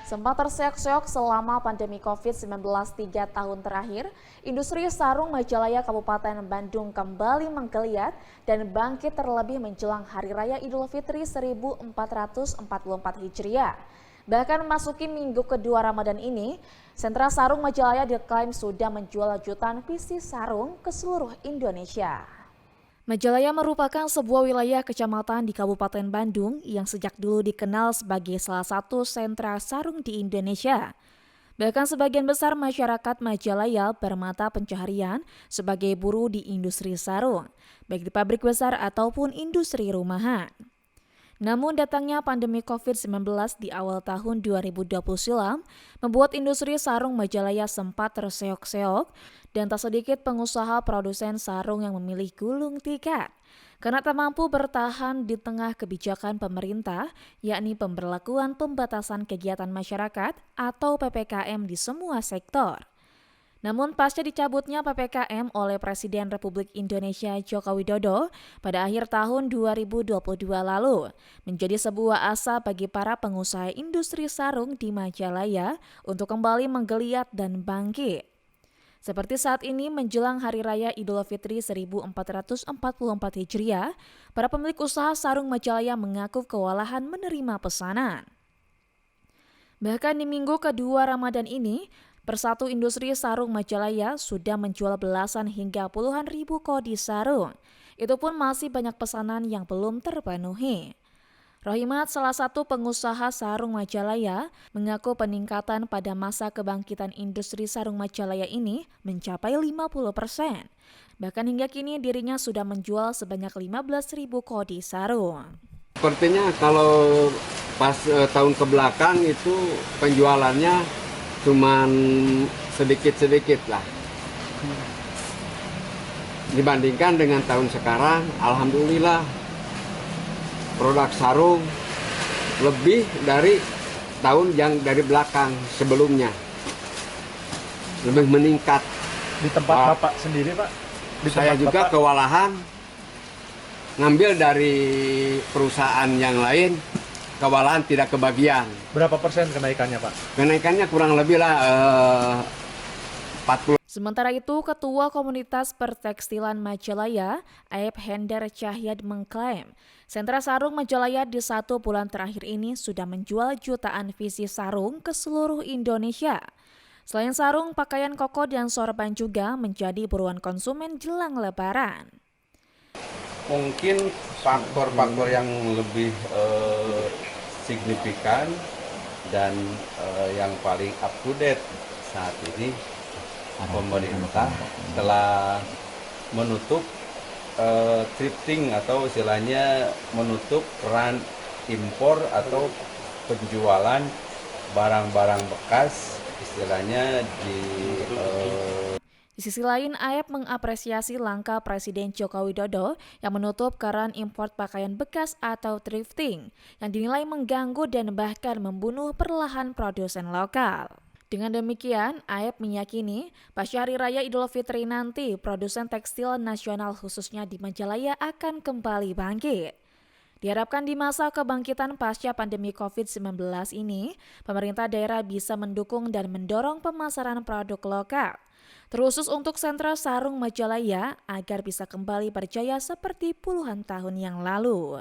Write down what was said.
Sempat terseok-seok selama pandemi COVID-19 3 tahun terakhir, industri sarung Majalaya Kabupaten Bandung kembali menggeliat dan bangkit terlebih menjelang Hari Raya Idul Fitri 1444 Hijriah. Bahkan memasuki minggu kedua Ramadan ini, sentra sarung Majalaya diklaim sudah menjual jutaan pieces sarung ke seluruh Indonesia. Majalaya merupakan sebuah wilayah kecamatan di Kabupaten Bandung yang sejak dulu dikenal sebagai salah satu sentra sarung di Indonesia. Bahkan sebagian besar masyarakat Majalaya bermata pencaharian sebagai buruh di industri sarung, baik di pabrik besar ataupun industri rumahan. Namun datangnya pandemi COVID-19 di awal tahun 2020 silam membuat industri sarung Majalaya sempat terseok-seok dan tak sedikit pengusaha produsen sarung yang memilih gulung tikar karena tak mampu bertahan di tengah kebijakan pemerintah, yakni pemberlakuan pembatasan kegiatan masyarakat atau PPKM di semua sektor. Namun pasca dicabutnya PPKM oleh Presiden Republik Indonesia Joko Widodo pada akhir tahun 2022 lalu, menjadi sebuah asa bagi para pengusaha industri sarung di Majalaya untuk kembali menggeliat dan bangkit. Seperti saat ini menjelang Hari Raya Idul Fitri 1444 Hijriah, para pemilik usaha sarung Majalaya mengaku kewalahan menerima pesanan. Bahkan di minggu kedua Ramadan ini, Persatu Industri Sarung Majalaya sudah menjual belasan hingga puluhan ribu kodi sarung. Itu pun masih banyak pesanan yang belum terpenuhi. Rohimat, salah satu pengusaha sarung Majalaya, mengaku peningkatan pada masa kebangkitan industri sarung Majalaya ini mencapai 50%. Bahkan hingga kini dirinya sudah menjual sebanyak 15.000 kodi sarung. Sepertinya kalau pas tahun kebelakang itu penjualannya cuman sedikit-sedikit lah. Dibandingkan dengan tahun sekarang, alhamdulillah produk sarung lebih dari tahun yang dari belakang sebelumnya. Lebih meningkat. Di tempat Bapak sendiri, Pak? Saya juga Bapak kewalahan ngambil dari perusahaan yang lain. Kewalahan tidak kebagian. Berapa persen kenaikannya, Pak? Kenaikannya kurang lebih lah 40. Sementara itu, Ketua Komunitas Pertekstilan Majalaya, Aep Hender Cahyad mengklaim, sentra sarung Majalaya di 1 bulan terakhir ini sudah menjual jutaan pieces sarung ke seluruh Indonesia. Selain sarung, pakaian koko dan sorban juga menjadi buruan konsumen jelang Lebaran. Mungkin faktor-faktor yang lebih signifikan dan yang paling up to date saat ini, pemerintah telah menutup thrifting atau istilahnya menutup keran impor atau penjualan barang-barang bekas, istilahnya Di sisi lain, Aep mengapresiasi langkah Presiden Joko Widodo yang menutup keran impor pakaian bekas atau thrifting yang dinilai mengganggu dan bahkan membunuh perlahan produsen lokal. Dengan demikian, Aep meyakini pasca Hari Raya Idul Fitri nanti produsen tekstil nasional khususnya di Majalaya akan kembali bangkit. Diharapkan di masa kebangkitan pasca pandemi COVID-19 ini, pemerintah daerah bisa mendukung dan mendorong pemasaran produk lokal, terkhusus untuk sentra sarung Majalaya agar bisa kembali berjaya seperti puluhan tahun yang lalu.